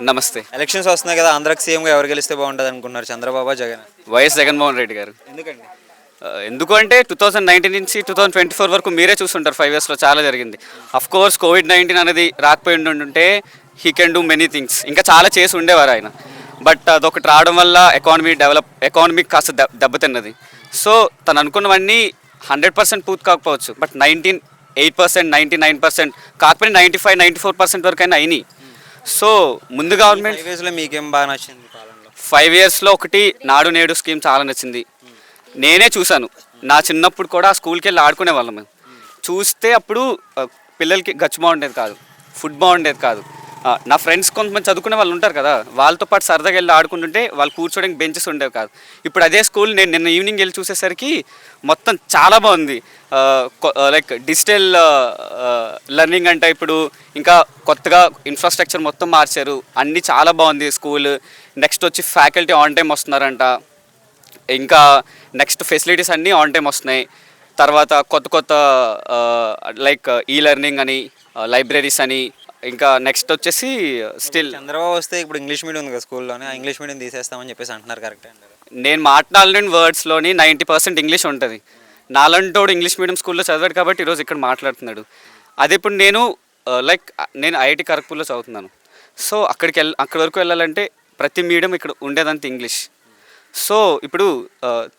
నమస్తే. ఎలక్షన్స్ వస్తున్నాయి కదా, ఆంధ్రాకి సీఎంగా ఎవరు గెలిస్తే బాగుంటుంది అనుకున్నారు, చంద్రబాబు జగన్? వైఎస్ జగన్మోహన్ రెడ్డి గారు. ఎందుకండి? ఎందుకు అంటే 2019 నుంచి 2024 వరకు మీరే చూస్తుంటారు. 5 yearsలో చాలా జరిగింది. కోర్స్ కోవిడ్-19 అనేది రాకపోయి ఉంటే he can do many things, ఇంకా చాలా చేసి ఉండేవారు ఆయన. బట్ అదొకటి రావడం వల్ల ఎకానమీ కాస్త దెబ్బతిన్నది. సో తను అనుకున్నవన్నీ 100% పూర్తి కాకపోవచ్చు, బట్ 98%, 99% కాకపోతే 95-94% వరకు అయినా అయినాయి. సో ముందు గవర్నమెంట్ 5 yearsలో మీకేం బాగా నచ్చింది పాలనలో? 5 yearsలో ఒకటి నాడు నేడు స్కీమ్ చాలా నచ్చింది. నేనే చూశాను. నా చిన్నప్పుడు కూడా స్కూల్కి వెళ్ళి ఆడుకునే వాళ్ళం మేము. చూస్తే అప్పుడు పిల్లలకి గచ్చు బాగుండేది కాదు, ఫుడ్ బాగుండేది కాదు. నా ఫ్రెండ్స్ కొంతమంది చదువుకునే వాళ్ళు ఉంటారు కదా, వాళ్ళతో పాటు సరదాగా వెళ్ళి ఆడుకుంటుంటే వాళ్ళు కూర్చోడానికి బెంచెస్ ఉండేవి కాదు. ఇప్పుడు అదే స్కూల్ నేను నిన్న ఈవినింగ్ వెళ్ళి చూసేసరికి మొత్తం చాలా బాగుంది. లైక్ డిజిటల్ లెర్నింగ్ అంటే ఇప్పుడు ఇంకా కొత్తగా ఇన్ఫ్రాస్ట్రక్చర్ మొత్తం మార్చారు, అన్నీ చాలా బాగుంది స్కూల్. నెక్స్ట్ వచ్చి ఫ్యాకల్టీ ఆన్ టైం వస్తున్నారంట. ఇంకా నెక్స్ట్ ఫెసిలిటీస్ అన్నీ ఆన్ టైం వస్తున్నాయి. తర్వాత కొత్త లైక్ ఈ లెర్నింగ్ అని, లైబ్రరీస్ అని, ఇంకా నెక్స్ట్ వచ్చేసి స్టిల్ చంద్రబాబు వస్తే ఇప్పుడు ఇంగ్లీష్ మీడియం ఉంది కదా స్కూల్లోనే, ఆ ఇంగ్లీష్ మీడియం తీసేస్తామని చెప్పేసి అంటున్నారు, కరెక్ట్ అంటారు? నేను మాట్లాడిన వర్డ్స్లోని 90% ఇంగ్లీష్ ఉంటుంది. నాలంటోడు ఇంగ్లీష్ మీడియం స్కూల్లో చదివాడు కాబట్టి ఈరోజు ఇక్కడ మాట్లాడుతున్నాడు. అది ఇప్పుడు నేను ఐఐటి ఖరగ్పూర్లో చదువుతున్నాను. సో అక్కడి వరకు వెళ్ళాలంటే ప్రతి మీడియం ఇక్కడ ఉండేదంతా ఇంగ్లీష్. సో ఇప్పుడు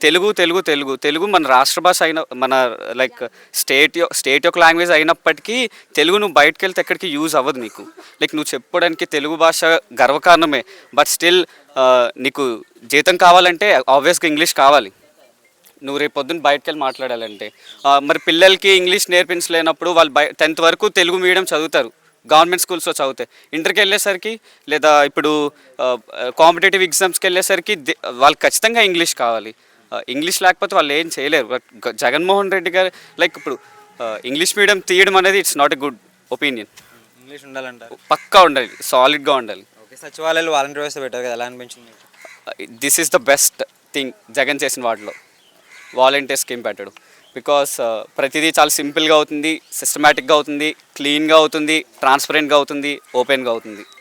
తెలుగు మన రాష్ట్ర భాష అయిన, మన లైక్ స్టేట్ యొక్క లాంగ్వేజ్ అయినప్పటికీ తెలుగు నువ్వు బయటకు వెళ్తే ఎక్కడికి యూజ్ అవ్వదు నీకు. లైక్ నువ్వు చెప్పుకోవడానికి తెలుగు భాష గర్వకారణమే, బట్ స్టిల్ నీకు జీతం కావాలంటే ఆబ్వియస్గా ఇంగ్లీష్ కావాలి. నువ్వు రేపు పొద్దున్న బయటకు వెళ్ళి మాట్లాడాలంటే. మరి పిల్లలకి ఇంగ్లీష్ నేర్పించలేనప్పుడు వాళ్ళు 10th వరకు తెలుగు మీడియం చదువుతారు, గవర్నమెంట్ స్కూల్స్లో చదివితే. ఇంటర్కి వెళ్ళేసరికి లేదా ఇప్పుడు కాంపిటేటివ్ ఎగ్జామ్స్కి వెళ్ళేసరికి వాళ్ళకి ఖచ్చితంగా ఇంగ్లీష్ కావాలి. ఇంగ్లీష్ లేకపోతే వాళ్ళు ఏం చేయలేరు. జగన్మోహన్ రెడ్డి గారు లైక్ ఇప్పుడు ఇంగ్లీష్ మీడియం తీయడం అనేది it's not a good opinion. English ఉండాలంటారు? పక్కా ఉండాలి, సాలిడ్గా ఉండాలి. ఓకే, సచివాలయాలు వాలంటీర్ వ్యవస్థ పెట్టారు కదా, ఎలా అనిపించింది? This is the best thing Jagan చేసిన వాటిలో, వాలంటీర్ స్కీమ్ పెట్టడం. బికాస్ ప్రతిదీ చాలా సింపుల్గా అవుతుంది, సిస్టమేటిక్గా అవుతుంది, క్లీన్గా అవుతుంది, ట్రాన్స్పరెంట్గా అవుతుంది, ఓపెన్గా అవుతుంది.